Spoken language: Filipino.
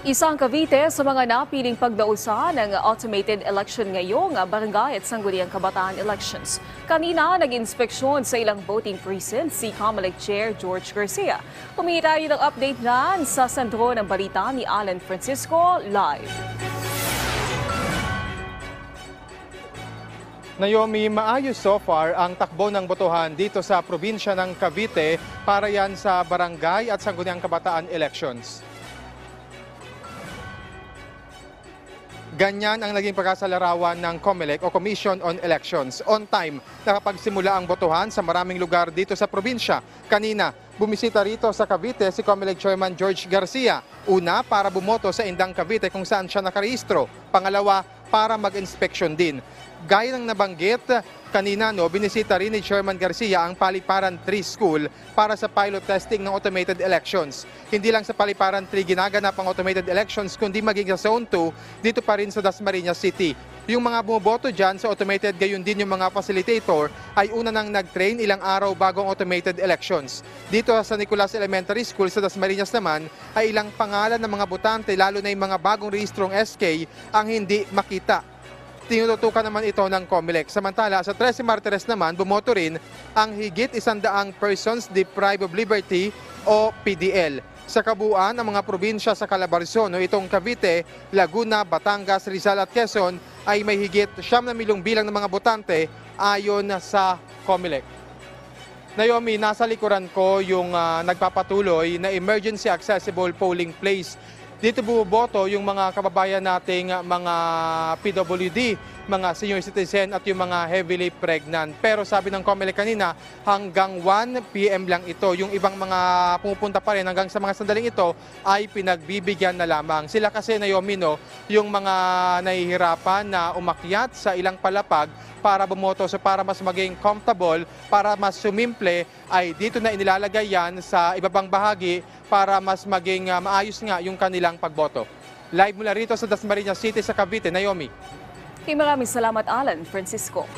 Isang Cavite sa mga napiling pagdausa ng automated election ngayong barangay at sangguniang kabataan elections. Kanina, nag-inspeksyon sa ilang voting precincts si COMELEC Chair George Garcia. Humingi tayo ng update na sa sentro ng balita ni Alan Francisco live. Naomi, maayos so far ang takbo ng botohan dito sa probinsya ng Cavite para yan sa barangay at sangguniang kabataan elections. Ganyan ang naging pagkasalarawan ng COMELEC o Commission on Elections. On time, nakapagsimula ang botohan sa maraming lugar dito sa probinsya. Kanina, bumisita rito sa Cavite si COMELEC Chairman George Garcia. Una, para bumoto sa Indang Cavite kung saan siya nakarehistro. Pangalawa, para mag-inspection din. Gaya ng nabanggit, kanina binisita rin ni Chairman Garcia ang Paliparan 3 School para sa pilot testing ng automated elections. Hindi lang sa Paliparan 3 ginaganap ang automated elections, kundi maging sa Zone 2 dito pa rin sa Dasmariñas City. Yung mga bumoboto dyan sa automated, gayon din yung mga facilitator ay una nang nag-train ilang araw bagong automated elections. Dito sa Nicolas Elementary School sa Dasmariñas naman ay ilang pangalan ng mga botante, lalo na yung mga bagong rehistrong SK ang hindi makita. Tinututukan naman ito ng COMELEC. Samantala, sa 13 Martires naman, bumoto rin ang higit 100 persons deprived of liberty o PDL. Sa kabuuan, ang mga probinsya sa Calabarzon o itong Cavite, Laguna, Batangas, Rizal at Quezon ay may higit 9 milyong bilang ng mga botante ayon sa COMELEC. Naomi, nasa likuran ko yung nagpapatuloy na emergency accessible polling place. Dito bumoboto yung mga kababayan nating mga PWD, mga senior citizen at yung mga heavily pregnant. Pero sabi ng COMELEC kanina, hanggang 1 PM lang ito. Yung ibang mga pumupunta pa rin hanggang sa mga sandaling ito ay pinagbibigyan na lamang. Sila kasi, Naomi, yung mga nahihirapan na umakyat sa ilang palapag para bumoto. So para mas maging comfortable, para mas sumimple, ay dito na inilalagay yan sa ibabang bahagi para mas maging maayos nga yung kanilang pagboto. Live mula rito sa Dasmariñas City sa Cavite, Naomi. Maraming salamat, Alan Francisco.